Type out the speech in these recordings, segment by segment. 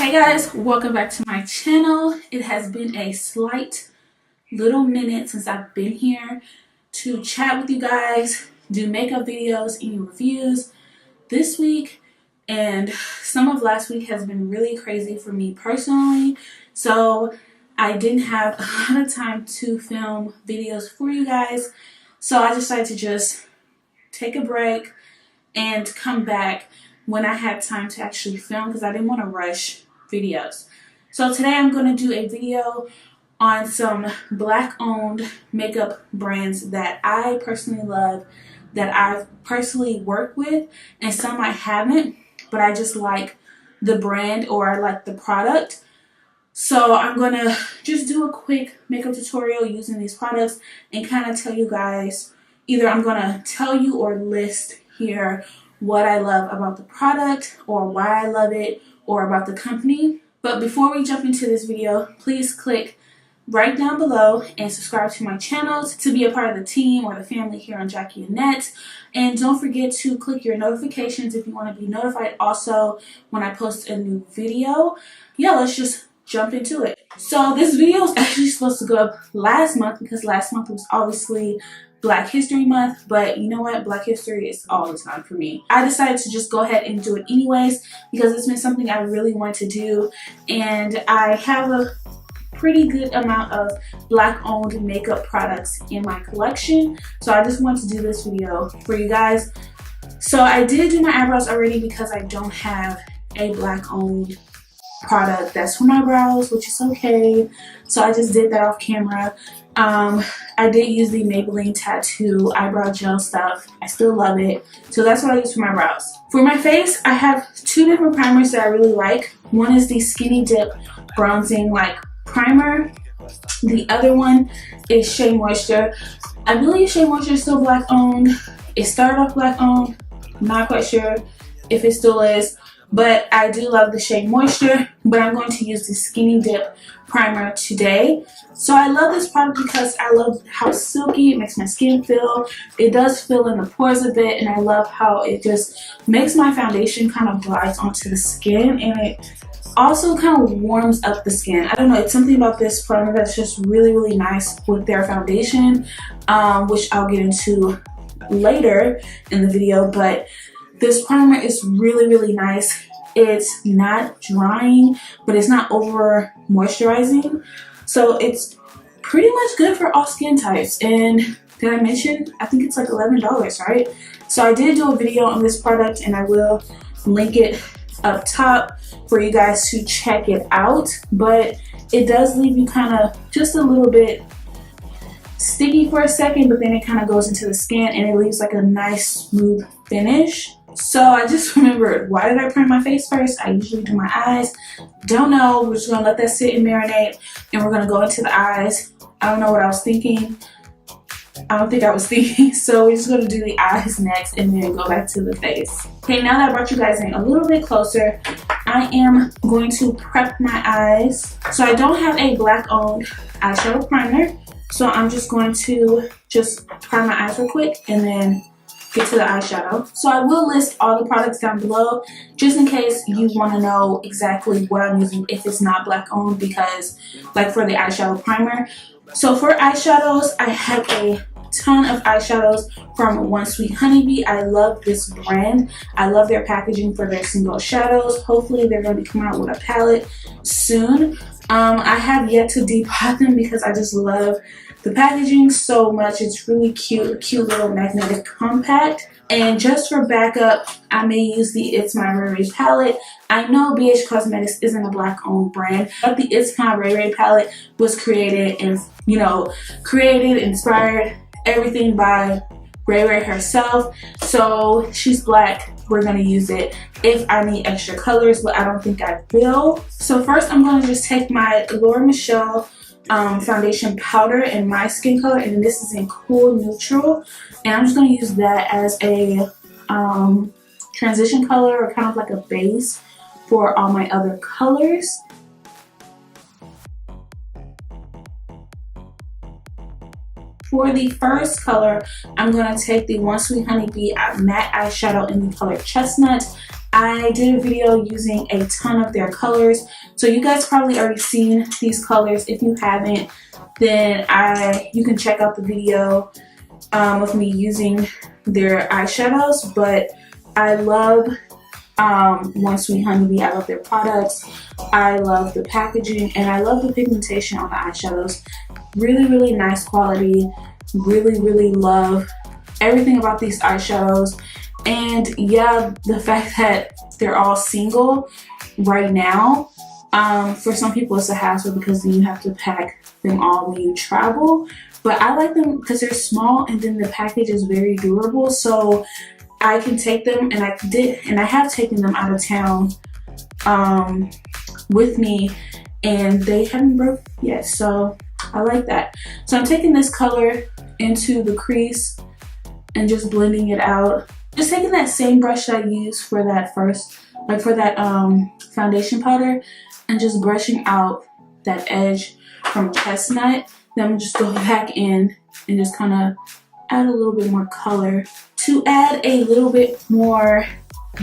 Hey guys, welcome back to my channel. It has been a slight little minute since I've been here to chat with you guys, do makeup videos, any reviews. This week and some of last week has been really crazy for me personally, so I didn't have a lot of time to film videos for you guys, so I decided to just take a break and come back when I had time to actually film because I didn't want to rush videos. So today I'm going to do a video on some black owned makeup brands that I personally love, that I've personally worked with, and some I haven't, but I just like the brand or I like the product. So I'm going to just do a quick makeup tutorial using these products and kind of tell you guys, either I'm going to tell you or list here what I love about the product or why I love it or about the company. But before we jump into this video, please click right down below and subscribe to my channels to be a part of the team or the family here on Jackie Annette. And don't forget to click your notifications if you want to be notified also when I post a new video. Yeah, let's just jump into it. So this video is actually supposed to go up last month because last month was obviously Black History Month, but you know what? Black History is all the time for me. I decided to just go ahead and do it anyways because it's been something I really want to do, and I have a pretty good amount of black owned makeup products in my collection, so I just wanted to do this video for you guys. So I did do my eyebrows already because I don't have a black owned product that's for my brows, which is okay, so I just did that off camera. I did use the Maybelline Tattoo eyebrow gel stuff. I still love it, so that's what I use for my brows. For my face, I have two different primers that I really like. One is the Skinny Dip Bronzing Primer. The other one is Shea Moisture. I believe Shea Moisture is still black owned. It started off black owned. Not quite sure if it still is, but I do love the Shea Moisture, but I'm going to use the Skinny Dip Primer today. So I love this product because I love how silky it makes my skin feel. It does fill in the pores a bit, and I love how it just makes my foundation kind of glides onto the skin, and it also kind of warms up the skin. I don't know, it's something about this primer that's just really, really nice with their foundation, which I'll get into later in the video, but this primer is really, really nice. It's not drying, but it's not over moisturizing. So it's pretty much good for all skin types. And did I mention, I think it's like $11, right? So I did do a video on this product and I will link it up top for you guys to check it out. But it does leave you kind of just a little bit sticky for a second, but then it kind of goes into the skin and it leaves like a nice smooth finish. So I just remembered, why did I prime my face first? I usually do my eyes. Don't know. We're just going to let that sit and marinate, and we're going to go into the eyes. I don't know what I was thinking. I don't think I was thinking. So we're just going to do the eyes next and then go back to the face. Okay, now that I brought you guys in a little bit closer, I am going to prep my eyes. So I don't have a black owned eyeshadow primer. So I'm just going to just prime my eyes real quick and then get to the eyeshadow. So I will list all the products down below just in case you want to know exactly what I'm using if it's not black owned, because like for the eyeshadow primer. So for eyeshadows, I have a ton of eyeshadows from One Sweet Honeybee. I love this brand. I love their packaging for their single shadows. Hopefully they're going to be coming out with a palette soon. I have yet to depot them because I just love the packaging so much. It's really cute, cute little magnetic compact. And just for backup, I may use the It's My Ray Ray palette. I know BH Cosmetics isn't a black owned brand, but the It's My Ray Ray palette was created and, inspired, everything by Ray Ray herself. So she's black. We're going to use it if I need extra colors, but I don't think I will. So first I'm going to just take my Laura Michelle foundation powder in my skin color, and this is in Cool Neutral, and I'm just going to use that as a transition color, or kind of like a base for all my other colors. For the first color, I'm going to take the One Sweet Honeybee matte eyeshadow in the color Chestnut. I did a video using a ton of their colors, so you guys probably already seen these colors. If you haven't, then you can check out the video of me using their eyeshadows. But I love One Sweet Honeybee. I love their products. I love the packaging, and I love the pigmentation on the eyeshadows. Really, really nice quality. Really, really love everything about these eyeshadows. And yeah, the fact that they're all single right now, for some people it's a hassle because then you have to pack them all when you travel. But I like them because they're small, and then the package is very durable, so I can take them, and I have taken them out of town with me, and they haven't broke yet, so I like that. So I'm taking this color into the crease and just blending it out. Just taking that same brush that I used for that foundation powder, and just brushing out that edge from chestnut. Then I'm just go back in and just kind of add a little bit more color to add a little bit more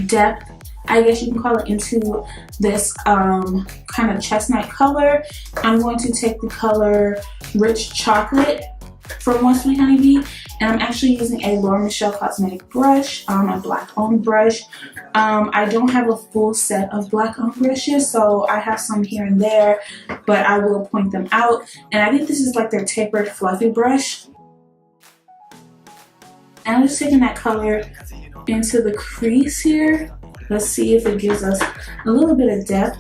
depth, I guess you can call it, into this kind of chestnut color. I'm going to take the color Rich Chocolate from One Sweet Honeybee, and I'm actually using a Laura Michelle cosmetic brush, a black owned brush. I don't have a full set of black owned brushes, so I have some here and there, but I will point them out. And I think this is like their tapered fluffy brush. And I'm just taking that color into the crease here. Let's see if it gives us a little bit of depth.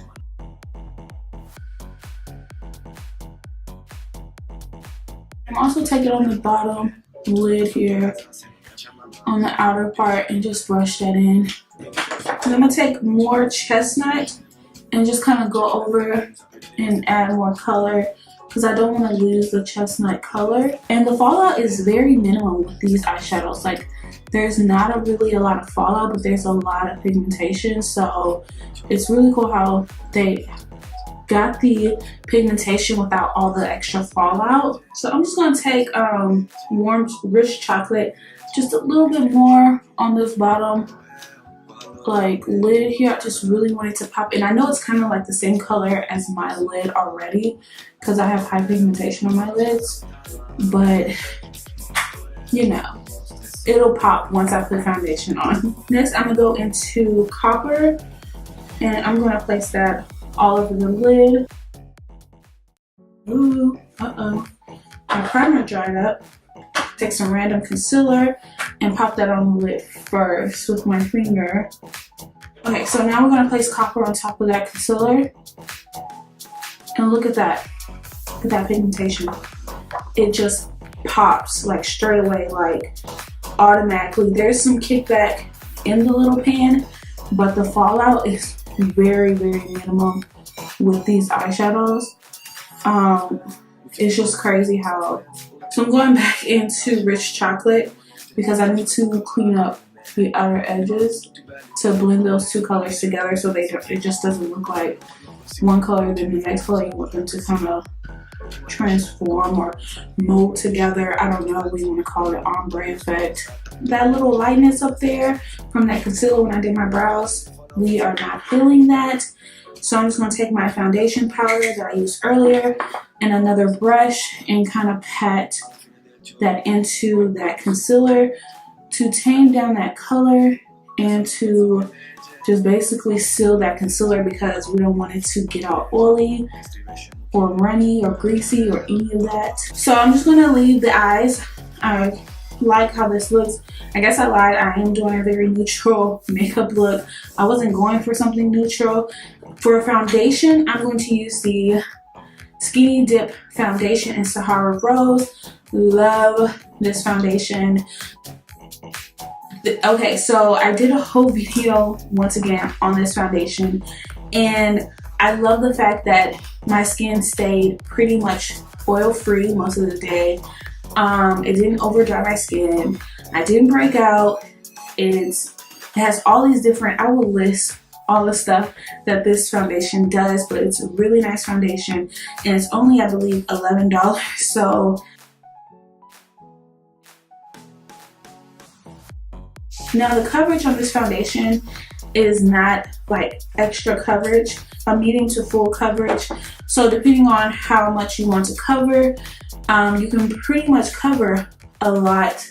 I'm also taking on the bottom lid here on the outer part and just brush that in. And I'm gonna take more chestnut and just kind of go over and add more color because I don't want to lose the chestnut color. And the fallout is very minimal with these eyeshadows. Like, there's not really a lot of fallout, but there's a lot of pigmentation. So it's really cool how they got the pigmentation without all the extra fallout. So I'm just gonna take warm Rich Chocolate, just a little bit more on this bottom like lid here. I just really want it to pop, and I know it's kind of like the same color as my lid already because I have high pigmentation on my lids, but you know, it'll pop once I put foundation on. Next, I'm gonna go into Copper, and I'm gonna place that all over the lid. Ooh, my primer dried up. Take some random concealer and pop that on the lid first with my finger. Okay, so now we're gonna place Copper on top of that concealer. And look at that. Look at that pigmentation. It just pops like straight away, like automatically. There's some kickback in the little pan, but the fallout is very, very minimum with these eyeshadows. It's just crazy how. So I'm going back into Rich Chocolate because I need to clean up the outer edges to blend those two colors together so it just doesn't look like one color then the next color. You want them to kind of transform or mold together. I don't know what you want to call it, ombre effect. That little lightness up there from that concealer when I did my brows, we are not feeling that. So I'm just going to take my foundation powder that I used earlier and another brush and kind of pat that into that concealer to tame down that color and to just basically seal that concealer because we don't want it to get all oily or runny or greasy or any of that. So I'm just going to leave the eyes. I like how this looks. I guess I lied. I am doing a very neutral makeup look. I wasn't going for something neutral. For a foundation, I'm going to use the Skinny Dip foundation in Sahara Rose. Love this foundation. Okay, so I did a whole video once again on this foundation, and I love the fact that my skin stayed pretty much oil free most of the day. It didn't over dry my skin. I didn't break out. It has all these different, I will list all the stuff that this foundation does, but it's a really nice foundation and it's only, I believe, $11. So now the coverage on this foundation is not like extra coverage, medium to full coverage. So depending on how much you want to cover, you can pretty much cover a lot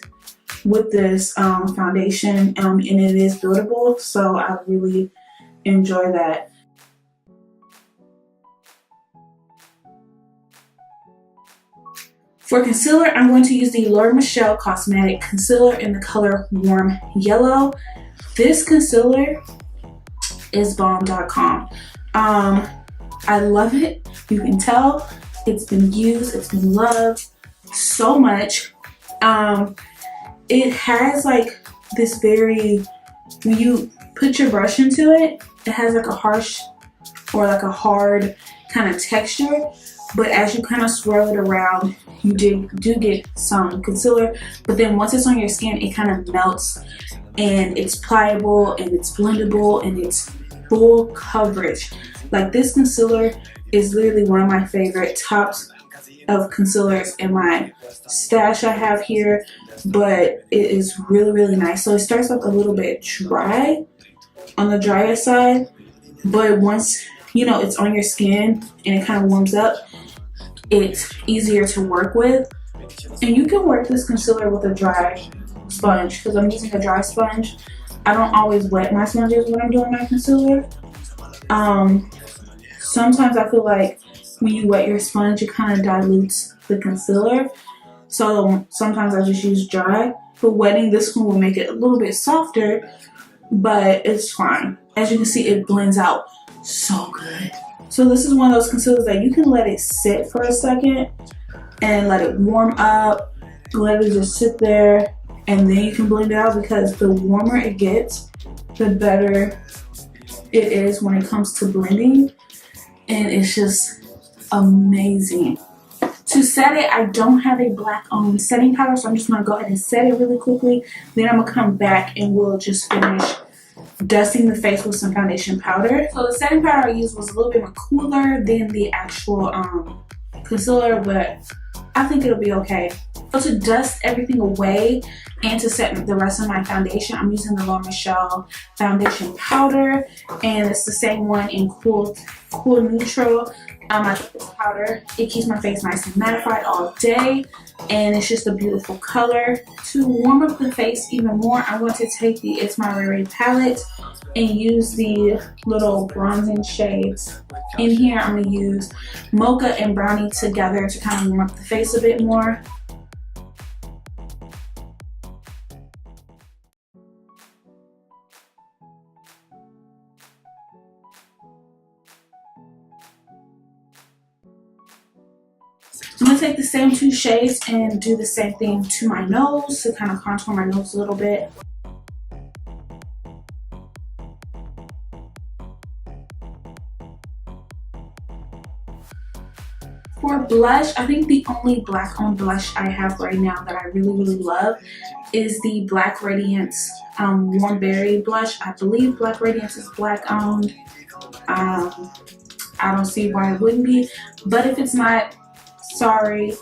with this foundation, and it is buildable, so I really enjoy that. For concealer, I'm going to use the LARA Michelle Cosmetic Concealer in the color Warm Yellow. This concealer is bomb.com. I love it. You can tell it's been used, it's been loved so much. It has like this very, when you put your brush into it, it has like a harsh or like a hard kind of texture, but as you kind of swirl it around, you do get some concealer, but then once it's on your skin, it kind of melts and it's pliable and it's blendable and it's full coverage. Like, this concealer is literally one of my favorite tops of concealers in my stash I have here, but it is really, really nice. So it starts off a little bit dry, on the drier side, but once you know it's on your skin and it kind of warms up, it's easier to work with. And you can work this concealer with a dry sponge, because I'm using a dry sponge. I don't always wet my sponges when I'm doing my concealer. Sometimes I feel like when you wet your sponge, it kind of dilutes the concealer. So sometimes I just use dry. For wetting, this one will make it a little bit softer, but it's fine. As you can see, it blends out so good. So this is one of those concealers that you can let it sit for a second and let it warm up, let it just sit there, and then you can blend it out, because the warmer it gets, the better it is when it comes to blending, and it's just amazing. To set it, I don't have a black setting powder, so I'm just going to go ahead and set it really quickly. Then I'm going to come back and we'll just finish dusting the face with some foundation powder. So the setting powder I used was a little bit more cooler than the actual concealer, but I think it'll be okay. So to dust everything away and to set the rest of my foundation, I'm using the LARA Michelle foundation powder, and it's the same one in cool neutral. I like this powder. It keeps my face nice and mattified all day, and it's just a beautiful color. To warm up the face even more, I'm going to take the It's My Rare palette and use the little bronzing shades. In here, I'm going to use Mocha and Brownie together to kind of warm up the face a bit more. I'm going to take the same two shades and do the same thing to my nose to kind of contour my nose a little bit. For blush, I think the only black owned blush I have right now that I really, really love is the Black Radiance Warm Berry blush. I believe Black Radiance is black owned. I don't see why it wouldn't be, but if it's not, sorry,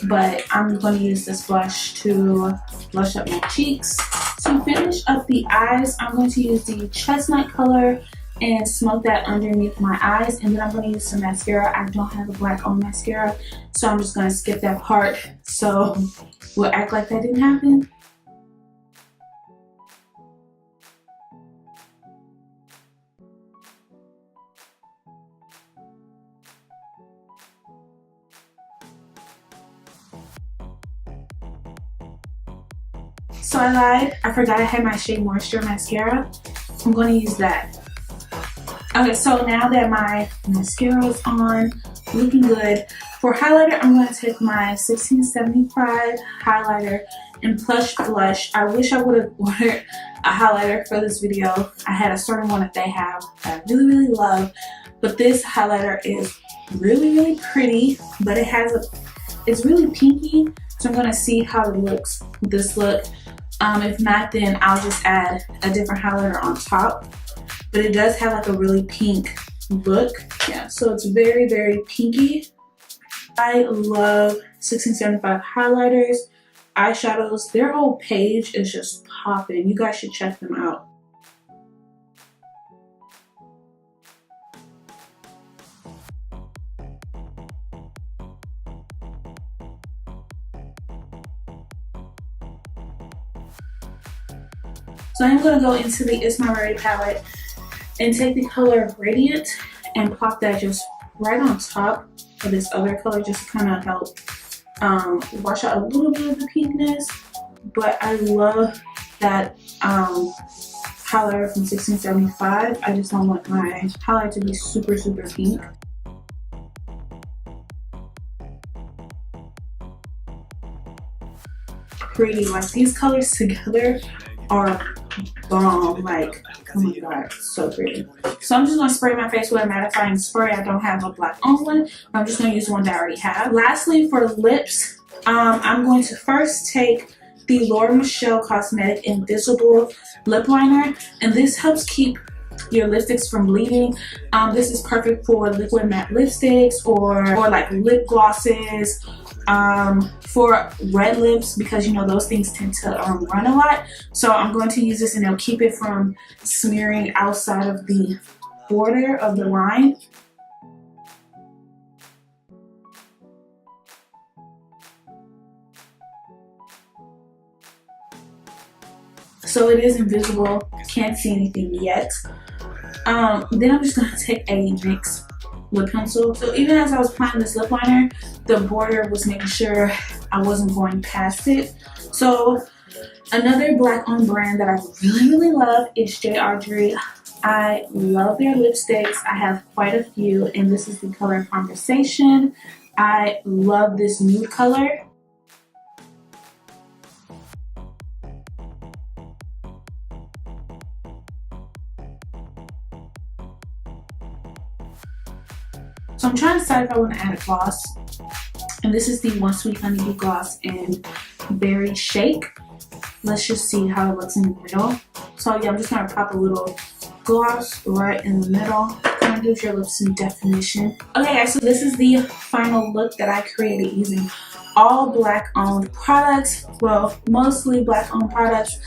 but I'm going to use this blush to blush up my cheeks. To finish up the eyes, I'm going to use the chestnut color and smoke that underneath my eyes, and then I'm going to use some mascara. I don't have a black owned mascara, so I'm just going to skip that part, so we'll act like that didn't happen. So I lied, I forgot I had my Shea Moisture mascara. I'm going to use that. Okay, so now that my mascara is on, looking good. For highlighter, I'm going to take my 1675 highlighter in Plush Blush. I wish I would have ordered a highlighter for this video. I had a certain one that they have that I really, really love. But this highlighter is really, really pretty, but it's really pinky. So I'm going to see how it looks with this look. If not, then I'll just add a different highlighter on top. But it does have like a really pink look. Yeah, so it's very, very pinky. I love 1675 highlighters, eyeshadows. Their whole page is just popping. You guys should check them out. So I'm going to go into the It's My Rary palette and take the color Radiant and plop that just right on top of this other color, just to kind of help wash out a little bit of the pinkness. But I love that highlighter from 1675. I just don't want my highlight to be super pink. Pretty, like these colors together are bomb. Like, oh my god, so pretty. So I'm just gonna spray my face with a mattifying spray. I don't have a black on one. I'm just gonna use one that I already have. Lastly, for lips, I'm going to first take the LARA MICHELL Cosmetic Invisible Lip Liner, and this helps keep your lipsticks from bleeding. This is perfect for liquid matte lipsticks or like lip glosses, for red lips, because you know those things tend to run a lot. So I'm going to use this and it'll keep it from smearing outside of the border of the line. So it is invisible, can't see anything yet. Then I'm just gonna take a NYX lip pencil. So even as I was applying this lip liner, the border was making sure I wasn't going past it. So another black owned brand that I really love is JACKIEA. I love their lipsticks. I have quite a few, and this is the color Conversation. I love this nude color. So I'm trying to decide if I want to add a gloss, and this is the One Sweet Honeydew Gloss in Berry Shake. Let's just see how it looks in the middle. So yeah, I'm just gonna pop a little gloss right in the middle. Kind of gives your lips some definition. Okay guys, so this is the final look that I created using all black owned products. Well, mostly black owned products.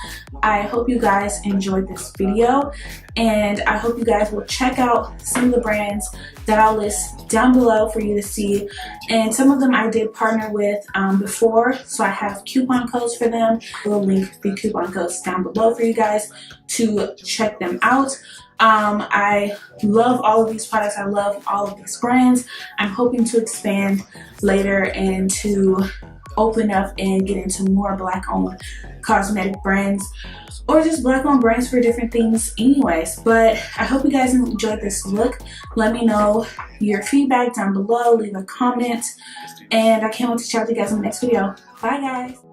I hope you guys enjoyed this video, and I hope you guys will check out some of the brands that I'll list down below for you to see. And some of them I did partner with before, so I have coupon codes for them. We'll link the coupon codes down below for you guys to check them out. I love all of these products. I love all of these brands. I'm hoping to expand later and to open up and get into more black owned cosmetic brands, or just black owned brands for different things anyways. But I hope you guys enjoyed this look. Let me know your feedback down below, leave a comment, and I can't wait to chat with you guys in the next video. Bye guys.